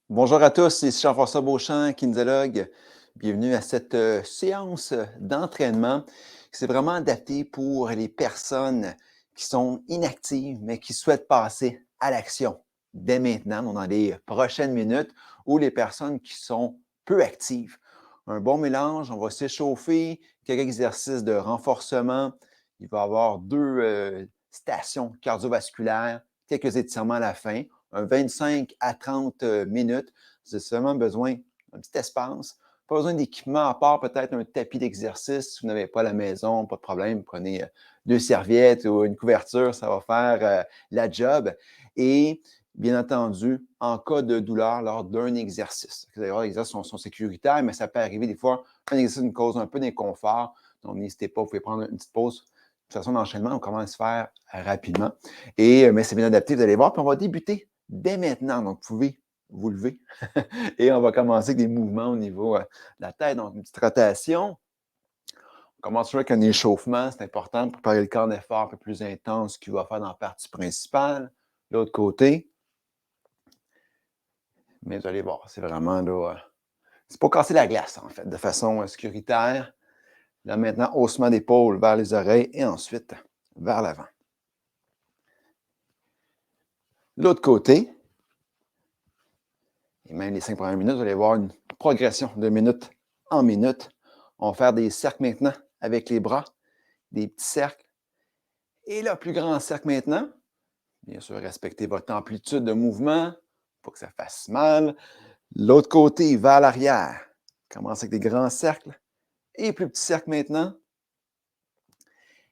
Bonjour à tous, ici Jean-François Beauchamp, kinésiologue. Bienvenue à cette séance d'entraînement qui s'est vraiment adaptée pour les personnes qui sont inactives, mais qui souhaitent passer à l'action dès maintenant, donc dans les prochaines minutes, ou les personnes qui sont peu actives. Un bon mélange, on va s'échauffer, quelques exercices de renforcement. Il va y avoir deux stations cardiovasculaires, quelques étirements à la fin, un 25 à 30 minutes. Vous avez seulement besoin d'un petit espace. Pas besoin d'équipement à part peut-être un tapis d'exercice. Si vous n'avez pas à la maison, pas de problème. Prenez deux serviettes ou une couverture, ça va faire la job. Et bien entendu, en cas de douleur lors d'un exercice. D'ailleurs, les exercices sont sécuritaires, mais ça peut arriver des fois, un exercice nous cause un peu d'inconfort. Donc, n'hésitez pas, vous pouvez prendre une petite pause. De toute façon, l'enchaînement, on commence à se faire rapidement. Mais c'est bien adapté, vous allez voir. Puis on va débuter dès maintenant. Donc, vous pouvez vous lever et on va commencer avec des mouvements au niveau de la tête. Donc, une petite rotation. On commence avec un échauffement. C'est important pour préparer le corps à un effort un peu plus intense qu'il va faire dans la partie principale. L'autre côté. Mais vous allez voir, c'est vraiment là. C'est pour casser la glace, en fait, de façon sécuritaire. Là, maintenant, haussement d'épaule vers les oreilles et ensuite vers l'avant. L'autre côté. Et même les 5 premières minutes, vous allez voir une progression de minute en minute. On va faire des cercles maintenant avec les bras, des petits cercles. Et là, plus grand cercle maintenant. Bien sûr, respectez votre amplitude de mouvement pour que ça fasse mal. L'autre côté, vers l'arrière. Commencez avec des grands cercles et plus petits cercles maintenant.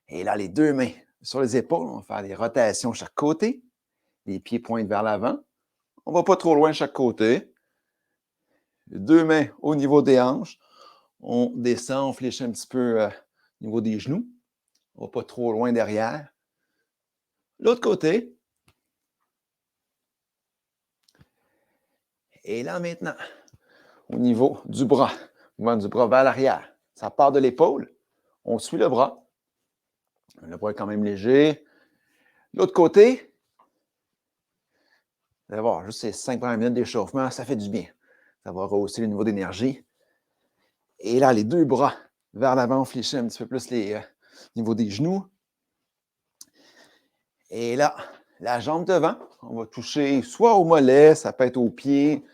Et là, les deux mains sur les épaules. On va faire des rotations de chaque côté. Les pieds pointent vers l'avant. On ne va pas trop loin de chaque côté. Les deux mains au niveau des hanches. On descend, on fléchit un petit peu au niveau des genoux. On ne va pas trop loin derrière. L'autre côté. Et là, maintenant, au niveau du bras, mouvement du bras vers l'arrière. Ça part de l'épaule. On suit le bras. Le bras est quand même léger. L'autre côté, vous allez voir, juste ces 5 premières minutes d'échauffement, ça fait du bien. Ça va rehausser le niveau d'énergie. Et là, les deux bras vers l'avant, on fléchit un petit peu plus au niveau des genoux. Et là, la jambe devant, on va toucher soit au mollet, ça peut être au pied,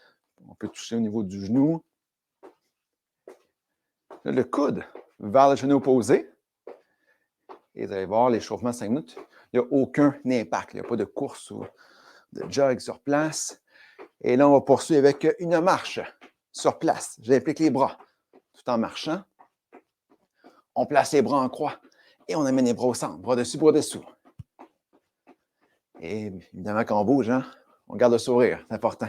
on peut toucher au niveau du genou. Là, le coude vers le genou opposé. Et vous allez voir, l'échauffement 5 minutes, il n'y a aucun impact. Il n'y a pas de course ou de jog sur place. Et là, on va poursuivre avec une marche sur place. J'implique les bras tout en marchant. On place les bras en croix et on amène les bras au centre, bras dessus, bras dessous. Et évidemment, quand on bouge, hein, on garde le sourire, c'est important.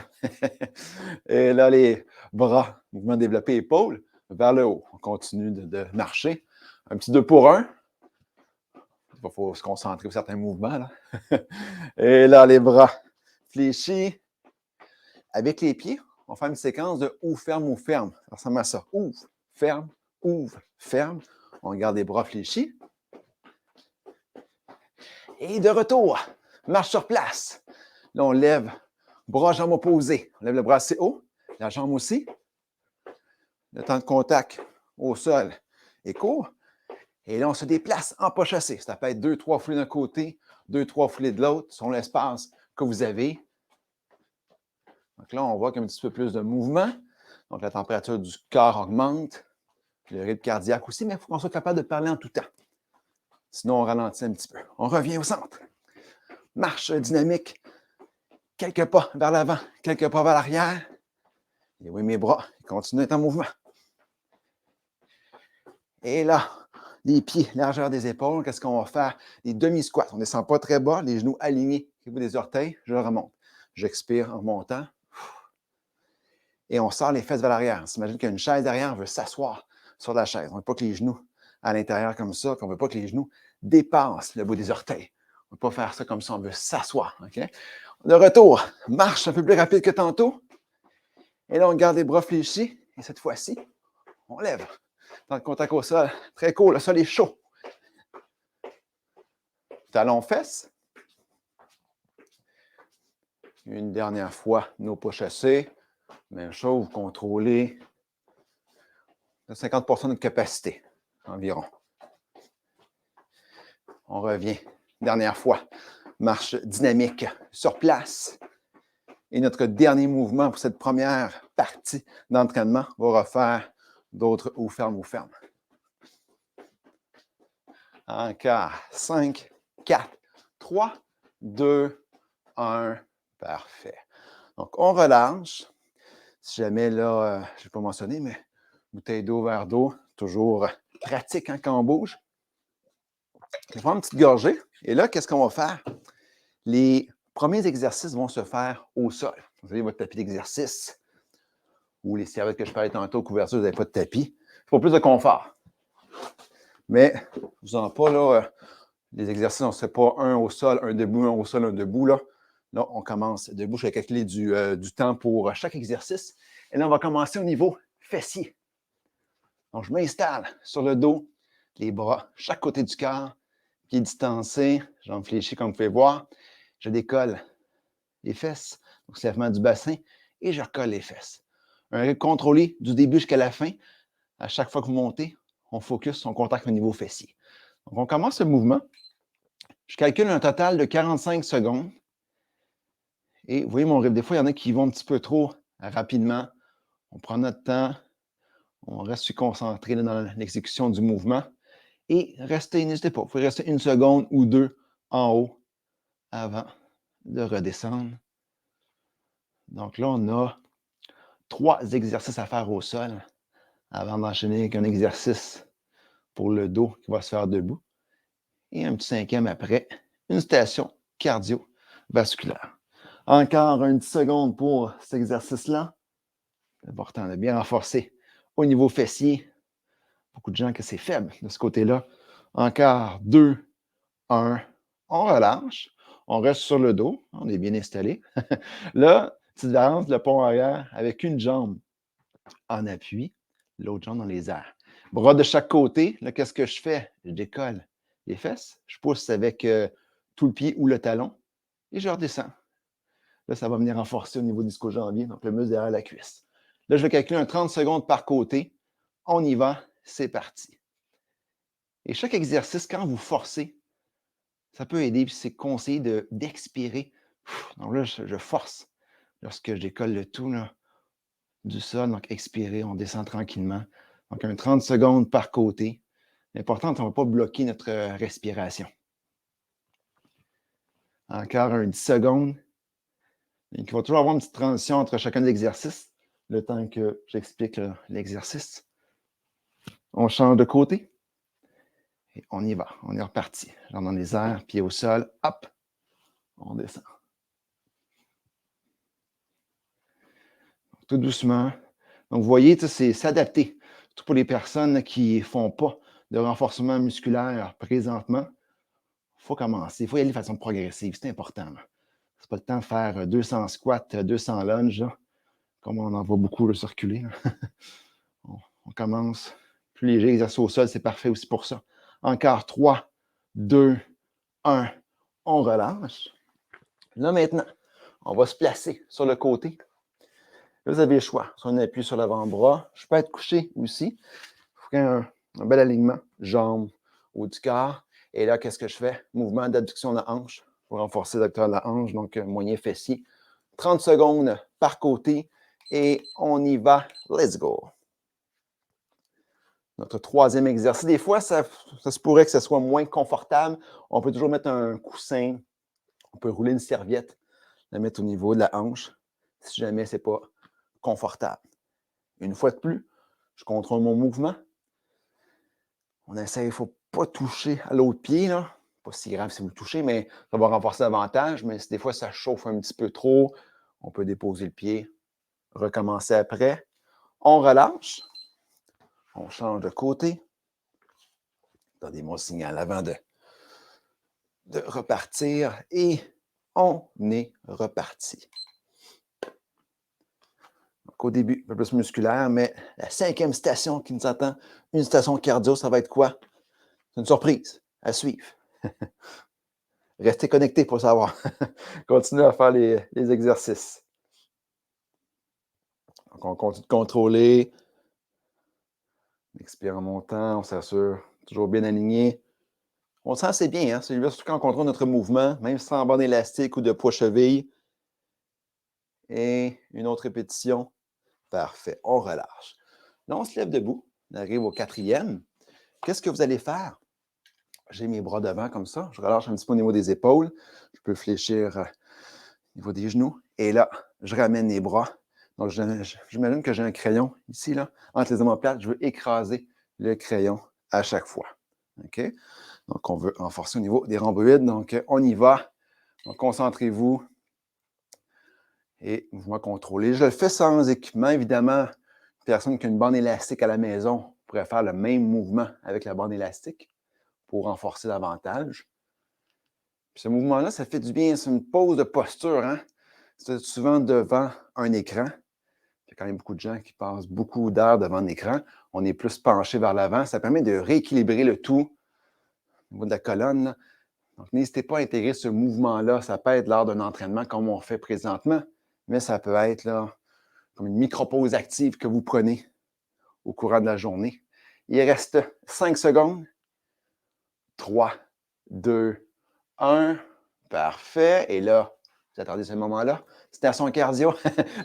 Et là, les bras, mouvement développé, épaules, vers le haut. On continue de marcher. Un petit 2 pour 1. Il faut se concentrer sur certains mouvements. Là. Et là, les bras fléchis. Avec les pieds, on fait une séquence de ouvre, ferme, ouvre, ferme. Ça ressemble à ça. Ouvre, ferme, ouvre, ferme. On garde les bras fléchis. Et de retour, marche sur place. Là, on lève bras, jambes opposées. On lève le bras assez haut, la jambe aussi. Le temps de contact au sol est court. Et là, on se déplace en pas chassé. Ça peut être 2-3 foulées d'un côté, 2-3 foulées de l'autre, selon l'espace que vous avez. Donc là, on voit qu'il y a un petit peu plus de mouvement. Donc, la température du corps augmente, le rythme cardiaque aussi, mais il faut qu'on soit capable de parler en tout temps. Sinon, on ralentit un petit peu. On revient au centre. Marche dynamique. Quelques pas vers l'avant, quelques pas vers l'arrière. Et oui, mes bras continuent d'être en mouvement. Et là, les pieds, largeur des épaules, qu'est-ce qu'on va faire? Les demi-squats. On ne descend pas très bas, les genoux alignés au bout des orteils. Je remonte. J'expire en montant. Et on sort les fesses vers l'arrière. On s'imagine qu'il y a une chaise derrière, on veut s'asseoir sur la chaise. On ne veut pas que les genoux à l'intérieur comme ça, qu'on ne veut pas que les genoux dépassent le bout des orteils. On ne veut pas faire ça comme ça, on veut s'asseoir. Okay? De retour, marche un peu plus rapide que tantôt. Et là, on garde les bras fléchis. Et cette fois-ci, on lève. Dans le contact au sol, très court, le sol est chaud. Talons fesses. Une dernière fois, nos pas chassés. Même chose, vous contrôlez de 50 de notre capacité environ. On revient. Dernière fois. Marche dynamique sur place. Et notre dernier mouvement pour cette première partie d'entraînement va refaire d'autres ou fermes. Encore. 5, 4, 3, 2, 1. Parfait. Donc, on relâche. Si jamais, là, je n'ai pas mentionné, mais bouteille d'eau, verre d'eau, toujours pratique quand on bouge. Je vais prendre une petite gorgée. Et là, qu'est-ce qu'on va faire? Les premiers exercices vont se faire au sol. Vous avez votre tapis d'exercice ou les serviettes que je parlais tantôt, couverture, vous n'avez pas de tapis. Pour plus de confort. Mais, vous n'en pas, là, les exercices, on ne se fait pas un au sol, un debout, un au sol, un debout. Là, on commence debout. Je vais calculer du temps pour chaque exercice. Et là, on va commencer au niveau fessier. Donc, je m'installe sur le dos, les bras, chaque côté du corps, pieds distancés, jambes fléchies, comme vous pouvez voir. Je décolle les fesses, donc soulèvement du bassin, et je recolle les fesses. Un rythme contrôlé du début jusqu'à la fin. À chaque fois que vous montez, on focus, on contacte au niveau fessier. Donc, on commence le mouvement. Je calcule un total de 45 secondes. Et vous voyez mon rythme. Des fois, il y en a qui vont un petit peu trop rapidement. On prend notre temps. On reste concentré dans l'exécution du mouvement. Et restez, n'hésitez pas. Vous pouvez rester 1 seconde ou 2 en haut avant de redescendre. Donc là, on a 3 exercices à faire au sol avant d'enchaîner avec un exercice pour le dos qui va se faire debout. Et un petit 5e après, une station cardiovasculaire. Encore une 10 secondes pour cet exercice-là. C'est important de bien renforcer au niveau fessier. Beaucoup de gens que c'est faible de ce côté-là. Encore 2, 1. On relâche. On reste sur le dos. On est bien installé. Là, petite variante, le pont arrière avec une jambe en appui, l'autre jambe dans les airs. Bras de chaque côté. Là, qu'est-ce que je fais? Je décolle les fesses. Je pousse avec tout le pied ou le talon et je redescends. Là, ça va venir renforcer au niveau du ischio-jambier, donc le muscle derrière la cuisse. Là, je vais calculer un 30 secondes par côté. On y va, c'est parti. Et chaque exercice, quand vous forcez, ça peut aider, puis c'est conseillé d'expirer. Donc là, je force lorsque je décolle le tout là, du sol. Donc, expirer, on descend tranquillement. Donc, un 30 secondes par côté. L'important, on ne va pas bloquer notre respiration. Encore un 10 secondes. Il va toujours avoir une petite transition entre chacun des exercices, le temps que j'explique l'exercice. On change de côté. Et on y va. On est reparti. Jambes dans les airs, pieds au sol. Hop. On descend. Tout doucement. Donc, vous voyez, c'est s'adapter. Surtout pour les personnes qui ne font pas de renforcement musculaire présentement. Il faut commencer. Il faut y aller de façon progressive. C'est important. Ce n'est pas le temps de faire 200 squats, 200 lunges, là, comme on en voit beaucoup le circuler. On commence. Plus léger, exercice au sol, c'est parfait aussi pour ça. Encore 3, 2, 1. On relâche. Là, maintenant, on va se placer sur le côté. Là, vous avez le choix. Si on appuie sur l'avant-bras, je peux être couché aussi. Il faut un bel alignement. Jambes haut du corps. Et là, qu'est-ce que je fais? Mouvement d'abduction de la hanche pour renforcer l'adducteur de la hanche, donc moyen fessier. 30 secondes par côté. Et on y va. Let's go. Notre 3e exercice. Des fois, ça se pourrait que ce soit moins confortable. On peut toujours mettre un coussin. On peut rouler une serviette, la mettre au niveau de la hanche, si jamais ce n'est pas confortable. Une fois de plus, je contrôle mon mouvement. On essaie, il ne faut pas toucher à l'autre pied. Là. Pas si grave si vous le touchez, mais ça va renforcer davantage. Mais si des fois ça chauffe un petit peu trop, on peut déposer le pied, recommencer après. On relâche. On change de côté. Donnez-moi un signal avant de repartir. Et on est reparti. Donc, au début, un peu plus musculaire, mais la 5e station qui nous attend, une station cardio, ça va être quoi? C'est une surprise à suivre. Restez connectés pour savoir. Continuez à faire les exercices. Donc, on continue de contrôler. On expire en montant, on s'assure, toujours bien aligné. On se sent assez bien, hein? Celui-là, surtout quand on contrôle notre mouvement, même sans bande élastique ou de poids-cheville. Et une autre répétition. Parfait. On relâche. Là, on se lève debout. On arrive au 4e. Qu'est-ce que vous allez faire? J'ai mes bras devant comme ça. Je relâche un petit peu au niveau des épaules. Je peux fléchir au niveau des genoux. Et là, je ramène les bras. Donc, j'imagine que j'ai un crayon ici, là, entre les omoplates. Je veux écraser le crayon à chaque fois. OK? Donc, on veut renforcer au niveau des rhomboïdes. Donc, on y va. Donc, concentrez-vous. Et mouvement contrôlé. Je le fais sans équipement, évidemment. Une personne qui a une bande élastique à la maison pourrait faire le même mouvement avec la bande élastique pour renforcer davantage. Puis ce mouvement-là, ça fait du bien. C'est une pause de posture. Hein? C'est souvent devant un écran. Il y a quand même beaucoup de gens qui passent beaucoup d'heures devant un écran. On est plus penché vers l'avant. Ça permet de rééquilibrer le tout au niveau de la colonne. Là. Donc, n'hésitez pas à intégrer ce mouvement-là. Ça peut être lors d'un entraînement comme on fait présentement, mais ça peut être là, comme une micro-pause active que vous prenez au courant de la journée. Il reste 5 secondes. 3, 2, 1. Parfait. Et là, vous attendez ce moment-là. Station cardio,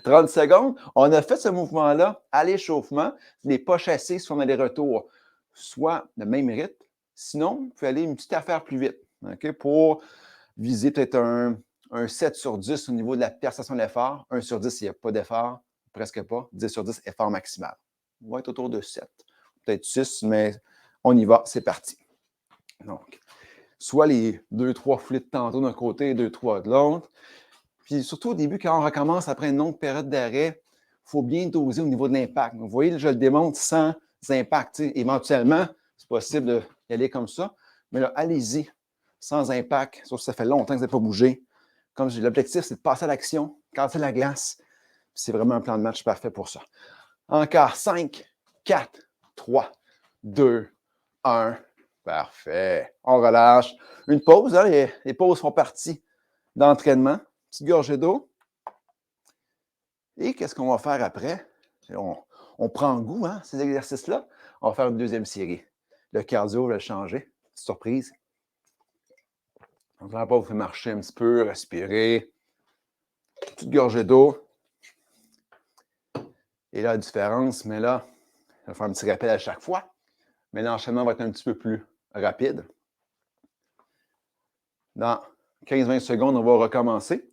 30 secondes. On a fait ce mouvement-là à l'échauffement. Les pas chassés sur aller-retour, soit le même rythme. Sinon, vous pouvez aller une petite affaire plus vite, okay, pour viser peut-être un 7 sur 10 au niveau de la prestation de l'effort. 1 sur 10, il n'y a pas d'effort, presque pas. 10 sur 10, effort maximal. On va être autour de 7, peut-être 6, mais on y va, c'est parti. Donc, soit les 2-3 flits de tantôt d'un côté et 2-3 de l'autre. Puis surtout au début, quand on recommence après une longue période d'arrêt, il faut bien doser au niveau de l'impact. Vous voyez, je le démontre sans impact. Éventuellement, c'est possible d'y aller comme ça, mais là, allez-y sans impact, sauf que ça fait longtemps que vous n'avez pas bougé. Comme l'objectif, c'est de passer à l'action, casser la glace. C'est vraiment un plan de match parfait pour ça. Encore 5, 4, 3, 2, 1. Parfait. On relâche. Une pause, hein? Les pauses font partie d'entraînement. Petite gorgée d'eau. Et qu'est-ce qu'on va faire après? On prend goût, hein, ces exercices-là. On va faire une deuxième série. Le cardio, va le changer. Petite surprise. Donc là, vous pouvez marcher un petit peu, respirer. Petite gorgée d'eau. Et là, la différence, mais là, je vais faire un petit rappel à chaque fois. Mais l'enchaînement va être un petit peu plus rapide. Dans 15-20 secondes, on va recommencer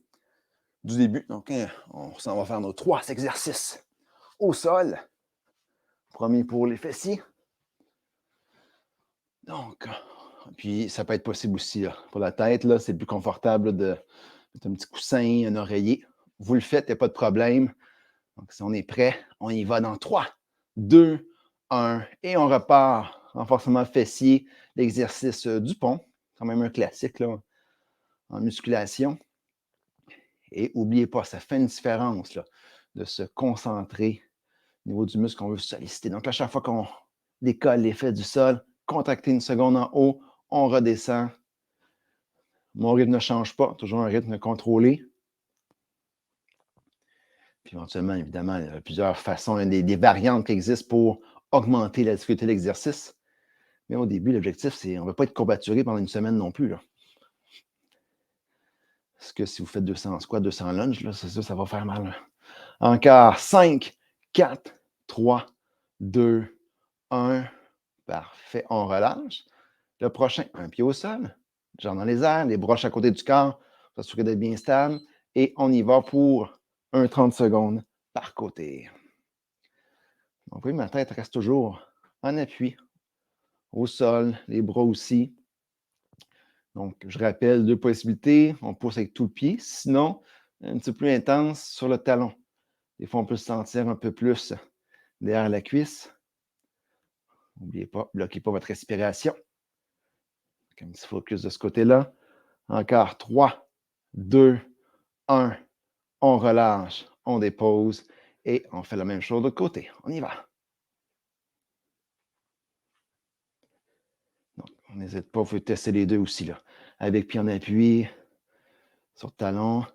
du début. Donc, on s'en va faire nos 3 exercices au sol. Premier pour les fessiers. Donc, puis ça peut être possible aussi là, pour la tête. Là, c'est plus confortable de mettre un petit coussin, un oreiller. Vous le faites, il n'y a pas de problème. Donc, si on est prêt, on y va dans 3, 2, 1. Et on repart. Renforcement fessier, l'exercice du pont. Quand même un classique là, en musculation. Et n'oubliez pas, ça fait une différence là, de se concentrer au niveau du muscle qu'on veut solliciter. Donc, à chaque fois qu'on décolle l'effet du sol, contracter une seconde en haut, on redescend. Mon rythme ne change pas, toujours un rythme contrôlé. Puis éventuellement, évidemment, il y a plusieurs façons, des variantes qui existent pour augmenter la difficulté de l'exercice. Mais au début, l'objectif, c'est on ne veut pas être courbaturé pendant une semaine non plus. Là. Parce que si vous faites 200 squats, 200 lunges, là, c'est sûr, ça va faire mal. Encore 5, 4, 3, 2, 1. Parfait. On relâche. Le prochain, un pied au sol, genre dans les airs, les bras à côté du corps, s'assurer d'être bien stable. Et on y va pour un 30 secondes par côté. Donc oui, ma tête reste toujours en appui, au sol, les bras aussi. Donc, je rappelle 2 possibilités. On pousse avec tout le pied. Sinon, un petit peu plus intense sur le talon. Des fois, on peut se sentir un peu plus derrière la cuisse. N'oubliez pas, bloquez pas votre respiration. Un petit focus de ce côté-là. Encore 3, 2, 1. On relâche, on dépose et on fait la même chose de l'autre côté. On y va. Donc, on n'hésite pas, vous pouvez tester les deux aussi. Là. Avec pied en appui, sur le talon.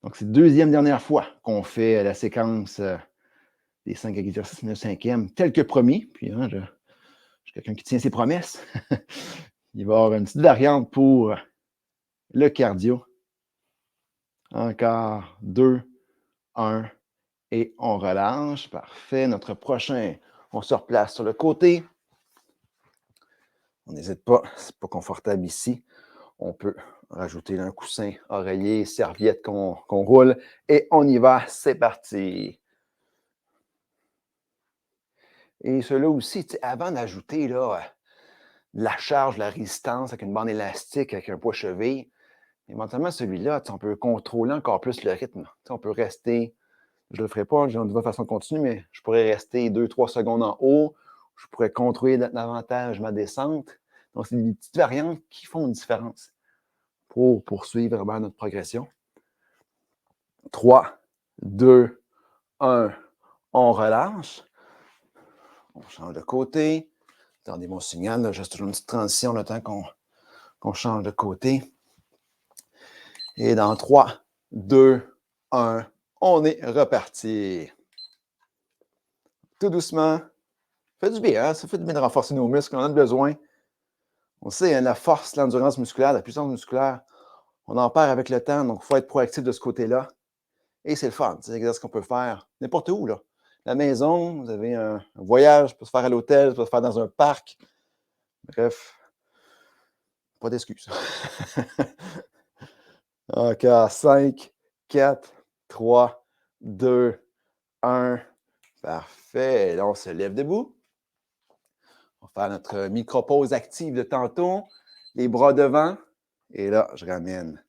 Donc, c'est la deuxième dernière fois qu'on fait la séquence des 5 exercices, mais le cinquième, tel que promis. Puis, hein, je suis quelqu'un qui tient ses promesses. Il va y avoir une petite variante pour le cardio. Encore 2, 1, et on relâche. Parfait. Notre prochain, on se replace sur le côté. On n'hésite pas, c'est pas confortable ici. On peut rajouter un coussin, oreiller, serviette qu'on roule. Et on y va, c'est parti. Et cela aussi, avant d'ajouter la charge, la résistance avec une bande élastique, avec un poids cheville, éventuellement celui-là, on peut contrôler encore plus le rythme. On peut rester, je ne le ferai pas, je ne vais pas de façon continue, mais je pourrais rester 2-3 secondes en haut. Je pourrais contrôler davantage ma descente. Donc, c'est des petites variantes qui font une différence pour poursuivre vraiment notre progression. 3, 2, 1, on relâche. On change de côté. Attendez mon signal, là, juste une petite transition le temps qu'on change de côté. Et dans 3, 2, 1, on est reparti. Tout doucement. Ça fait du bien, hein? Ça fait du bien de renforcer nos muscles, on en a besoin. On sait, hein, la force, l'endurance musculaire, la puissance musculaire, on en perd avec le temps, donc il faut être proactif de ce côté-là. Et c'est le fun, c'est l'exercice qu'on peut faire n'importe où, là. La maison, vous avez un voyage, ça peut se faire à l'hôtel, ça peut se faire dans un parc. Bref, pas d'excuses. Encore 5, 4, 3, 2, 1. Parfait. Là, on se lève debout. On va faire notre micro-pause active de tantôt. Les bras devant. Et là, je ramène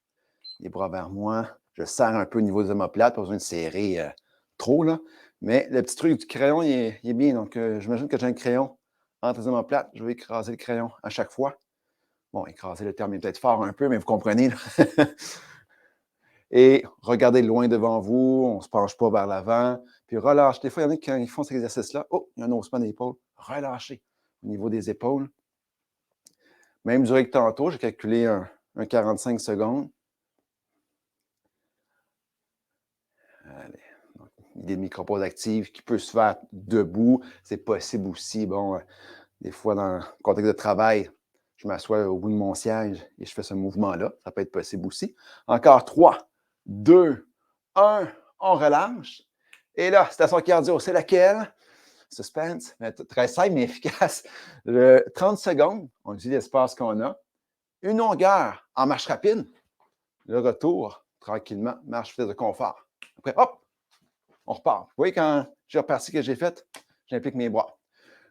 les bras vers moi. Je serre un peu au niveau des omoplates. Pas besoin de serrer trop, là. Mais le petit truc du crayon, il est bien. Donc, j'imagine que j'ai un crayon entre les omoplates. Je vais écraser le crayon à chaque fois. Bon, écraser, le terme est peut-être fort un peu, mais vous comprenez. Et regardez loin devant vous. On ne se penche pas vers l'avant. Puis relâche. Des fois, il y en a qui, quand ils font cet exercice-là, oh, il y a un haussement d'épaule. Relâchez au niveau des épaules. Même durée que tantôt, j'ai calculé un 45 secondes. Allez. Donc, l'idée de micro-pause active qui peut se faire debout, c'est possible aussi. Bon, des fois, dans le contexte de travail, je m'assois au bout de mon siège et je fais ce mouvement-là. Ça peut être possible aussi. Encore 3, 2, 1, on relâche. Et là, station cardio, c'est laquelle? Suspense, très simple mais efficace. 30 secondes, on dit l'espace qu'on a. Une longueur en marche rapide. Le retour, tranquillement, marche vitesse de confort. Après, hop, on repart. Vous voyez, quand j'ai reparti ce que j'ai fait, j'implique mes bras.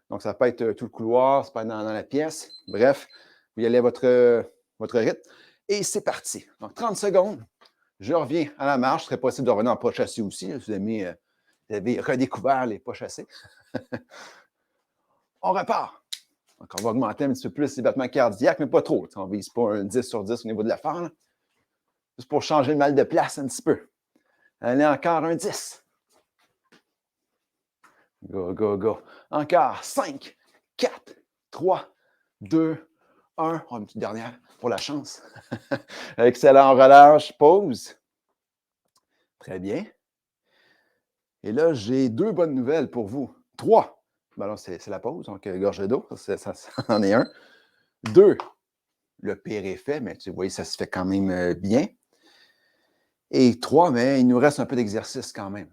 Donc, ça peut être tout le couloir, ça peut être dans la pièce. Bref, vous y allez à votre rythme. Et c'est parti. Donc, 30 secondes. Je reviens à la marche. Ce serait possible de revenir en pas chassé aussi. Vous avez redécouvert les pas chassés. On repart. Donc, on va augmenter un petit peu plus les battements cardiaques, mais pas trop. On ne vise pas un 10 sur 10 au niveau de la fente. Juste pour changer le mal de place un petit peu. Allez, encore un 10. Go, go, go. Encore 5, 4, 3, 2, 1. Oh, une petite dernière pour la chance. Excellent, relâche, pause. Très bien. Et là, j'ai 2 bonnes nouvelles pour vous. 3. Ben là, c'est la pause, donc gorgée d'eau, ça en est un. 2, le pire est fait, mais tu vois, ça se fait quand même bien. Et 3, mais il nous reste un peu d'exercice quand même.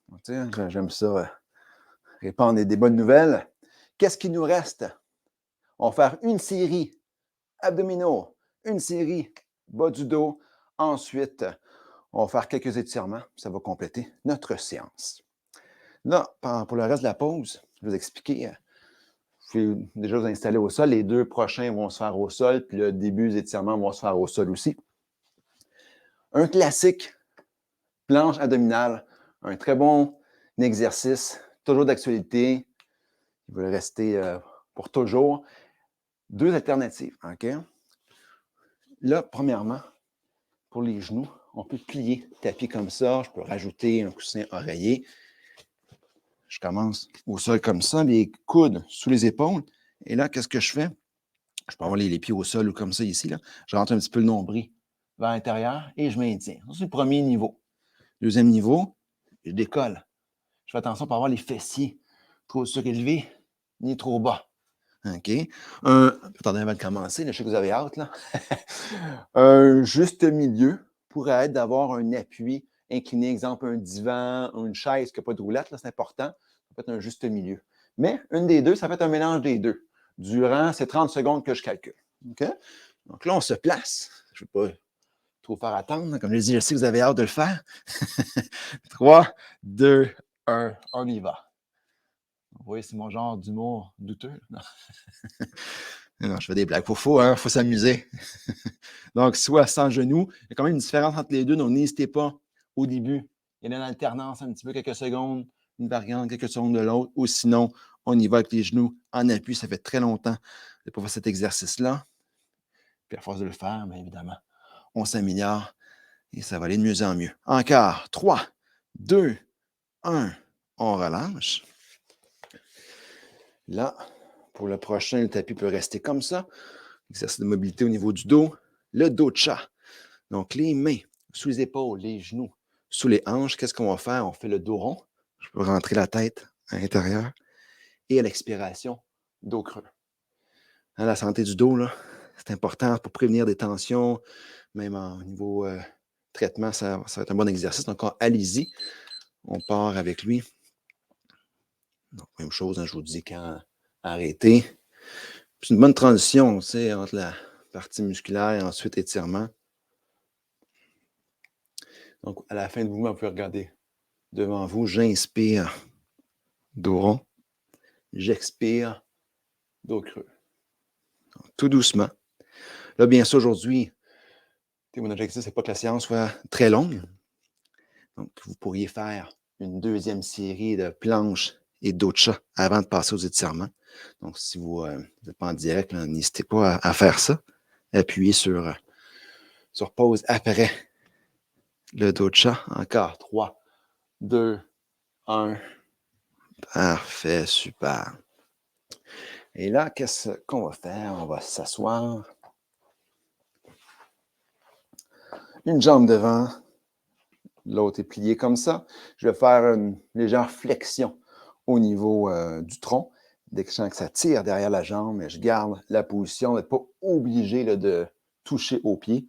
Donc, j'aime ça, répandre des bonnes nouvelles. Qu'est-ce qu'il nous reste? On va faire une série abdominaux, une série bas du dos. Ensuite, on va faire quelques étirements. Ça va compléter notre séance. Là, pour le reste de la pause, je vais vous expliquer. Je vais déjà vous installer au sol. Les 2 prochains vont se faire au sol, puis le début des étirements vont se faire au sol aussi. Un classique, planche abdominale, un très bon exercice, toujours d'actualité. Il va rester pour toujours. 2 alternatives, OK? Là, premièrement, pour les genoux, on peut plier le tapis comme ça. Je peux rajouter un coussin oreiller. Je commence au sol comme ça, les coudes sous les épaules. Et là, qu'est-ce que je fais? Je peux avoir les pieds au sol ou comme ça ici. Là. Je rentre un petit peu le nombril vers l'intérieur et je maintiens. C'est le premier niveau. Deuxième niveau, je décolle. Je fais attention pour avoir les fessiers trop surélevés ni trop bas. OK? Attendez avant de commencer, là, je sais que vous avez hâte, là. Un juste milieu pourrait être d'avoir un appui incliné, exemple un divan ou une chaise qui n'a pas de roulette, là, c'est important. Ça peut être un juste milieu. Mais une des deux, ça peut être un mélange des deux durant ces 30 secondes que je calcule. OK? Donc là, on se place. Je ne veux pas trop faire attendre. Comme je l'ai dit, je sais que vous avez hâte de le faire. 3, 2, 1, on y va. Vous voyez, c'est mon genre d'humour douteux. Non. Non, je fais des blagues. Faut s'amuser. Donc, soit sans genoux. Il y a quand même une différence entre les deux, donc n'hésitez pas au début. Il y a une alternance un petit peu, quelques secondes, une variante, quelques secondes de l'autre, ou sinon, on y va avec les genoux en appui. Ça fait très longtemps de pas faire cet exercice-là. Puis à force de le faire, bien évidemment, on s'améliore et ça va aller de mieux en mieux. Encore. 3, 2, 1. On relâche. Là, pour le prochain, le tapis peut rester comme ça. Exercice de mobilité au niveau du dos. Le dos de chat. Donc, les mains sous les épaules, les genoux sous les hanches. Qu'est-ce qu'on va faire? On fait le dos rond. Je peux rentrer la tête à l'intérieur. Et à l'expiration, dos creux. Hein, la santé du dos, là, c'est important pour prévenir des tensions. Même au niveau traitement, ça va être un bon exercice. Donc, allez-y. On part avec lui. Donc, même chose, hein, je vous dis quand arrêter. C'est une bonne transition, tu sais, entre la partie musculaire et ensuite étirement. Donc, à la fin du mouvement, vous pouvez regarder devant vous. J'inspire, dos rond. J'expire, dos creux. Donc, tout doucement. Là, bien sûr, aujourd'hui, mon objectif, ce n'est pas que la séance soit très longue. Donc, vous pourriez faire une deuxième série de planches et d'autres chats avant de passer aux étirements. Donc, si vous n'êtes pas en direct, n'hésitez pas à faire ça. Appuyez sur pause après le dos de chat. Encore 3, 2, 1. Parfait, super. Et là, qu'est-ce qu'on va faire? On va s'asseoir. Une jambe devant, l'autre est pliée comme ça. Je vais faire une légère flexion au niveau du tronc. Dès que je sens que ça tire derrière la jambe, mais je garde la position. Vous n'êtes pas obligé là, de toucher au pied.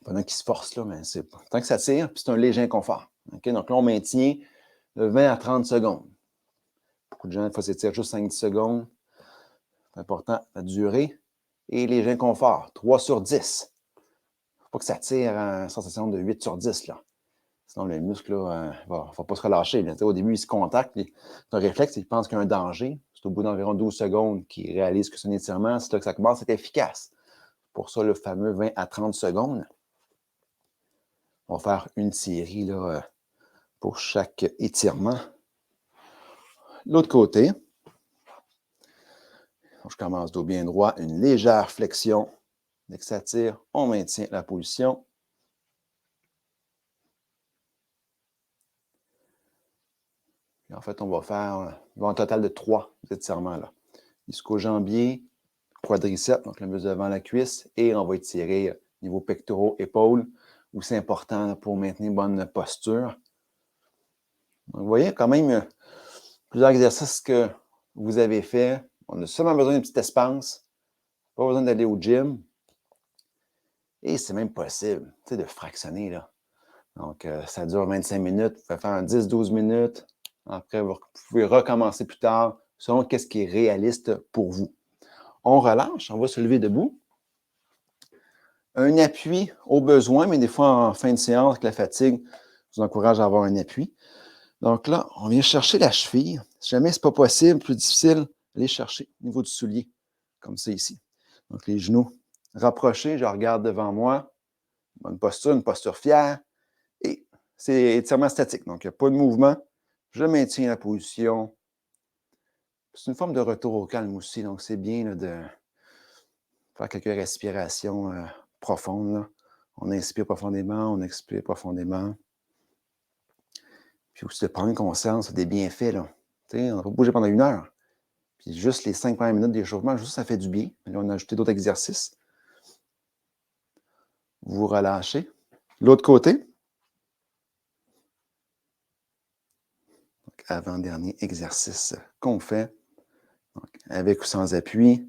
Pendant qu'il se force, là, mais c'est tant que ça tire, puis c'est un léger inconfort. Okay? Donc là, on maintient de 20 à 30 secondes. Beaucoup de gens, il faut s'étirer juste 5-10 secondes. C'est important, la durée. Et léger inconfort, 3 sur 10. Il ne faut pas que ça tire en sensation de 8 sur 10. Là. Sinon, le muscle ne va pas se relâcher. Là. Au début, il se contacte, puis c'est un réflexe, il pense qu'il y a un danger. C'est au bout d'environ 12 secondes qu'il réalise que c'est un étirement. C'est là que ça commence, c'est efficace. Pour ça, le fameux 20 à 30 secondes. On va faire une série là, pour chaque étirement. L'autre côté, je commence dos bien droit, une légère flexion. Dès que ça tire, on maintient la position. Et en fait, on va faire un total de 3 étirements. Là. Ischio-jambier, quadriceps, donc le muscle devant la cuisse, et on va étirer niveau pectoraux, épaules, où c'est important pour maintenir une bonne posture. Donc, vous voyez quand même plusieurs exercices que vous avez faits. On a seulement besoin d'un petit espace, pas besoin d'aller au gym. Et c'est même possible de fractionner. Là. Donc, ça dure 25 minutes. Vous pouvez faire 10-12 minutes. Après, vous pouvez recommencer plus tard selon ce qui est réaliste pour vous. On relâche, on va se lever debout. Un appui au besoin, mais des fois en fin de séance, avec la fatigue, je vous encourage à avoir un appui. Donc là, on vient chercher la cheville. Si jamais ce n'est pas possible, plus difficile, allez chercher au niveau du soulier, comme ça ici. Donc les genoux rapprochés, je regarde devant moi. Bonne posture, une posture fière. Et c'est étirement statique, donc il n'y a pas de mouvement. Je maintiens la position. C'est une forme de retour au calme aussi, donc c'est bien là, de faire quelques respirations profondes. Là. On inspire profondément, on expire profondément. Puis aussi de prendre conscience des bienfaits. Là. On ne va pas bouger pendant 1 heure. Puis juste les 5 premières minutes d'échauffement, juste ça fait du bien. Là, on a ajouté d'autres avant-dernier exercice qu'on fait. Donc, avec ou sans appui.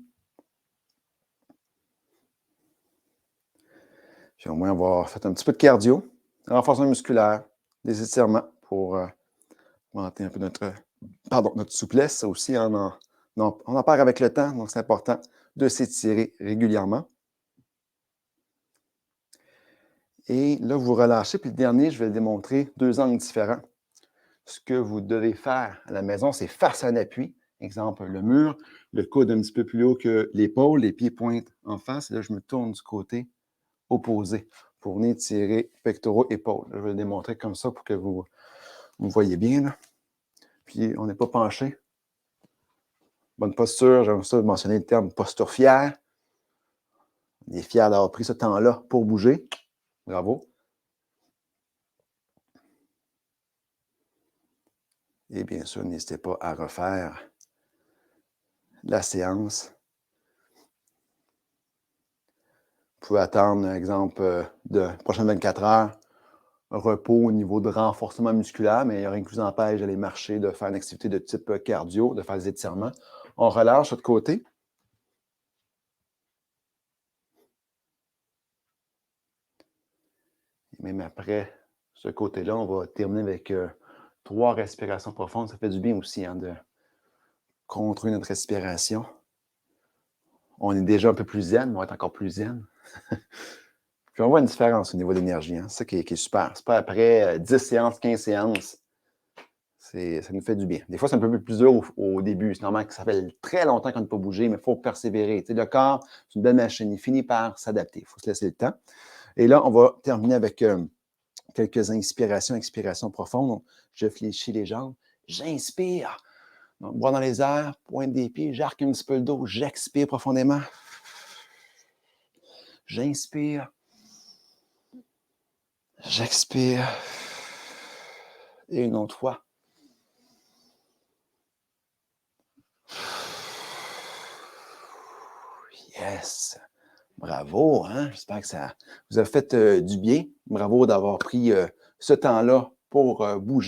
Puis au moins avoir fait un petit peu de cardio, renforcement musculaire, des étirements pour augmenter un peu notre souplesse. Ça aussi, on en perd avec le temps, donc c'est important de s'étirer régulièrement. Et là, vous relâchez. Puis le dernier, je vais le démontrer, 2 angles différents. Ce que vous devez faire à la maison, c'est face à un appui. Exemple, le mur, le coude un petit peu plus haut que l'épaule, les pieds pointent en face. Et là, je me tourne du côté opposé pour venir tirer pectoraux, épaules. Là, je vais le démontrer comme ça pour que vous me voyez bien. Là. Puis, on n'est pas penché. Bonne posture, j'aime ça mentionner le terme posture fière. On est fier d'avoir pris ce temps-là pour bouger. Bravo. Et bien sûr, n'hésitez pas à refaire la séance. Vous pouvez attendre, par exemple, de prochaines 24 heures, un repos au niveau de renforcement musculaire, mais il n'y a rien qui vous empêche d'aller marcher, de faire une activité de type cardio, de faire des étirements. On relâche de l'autre côté. Et même après ce côté-là, on va terminer avec 3 respirations profondes. Ça fait du bien aussi de contrôler notre respiration. On est déjà un peu plus zen, mais on va être encore plus zen. Puis on voit une différence au niveau de l'énergie. C'est ça qui est super. C'est pas après 10 séances, 15 séances. Ça nous fait du bien. Des fois, c'est un peu plus dur au début. C'est normal que ça fait très longtemps qu'on n'a pas bougé, mais il faut persévérer. Le corps, c'est une belle machine. Il finit par s'adapter. Il faut se laisser le temps. Et là, on va terminer avec quelques inspirations, expirations profondes. Donc, je fléchis les jambes. J'inspire. Donc, bras dans les airs, pointe des pieds, j'arque un petit peu le dos. J'expire profondément. J'inspire. J'expire. Et une autre fois. Yes! Bravo, hein? J'espère que ça vous a fait du bien. Bravo d'avoir pris ce temps-là pour bouger.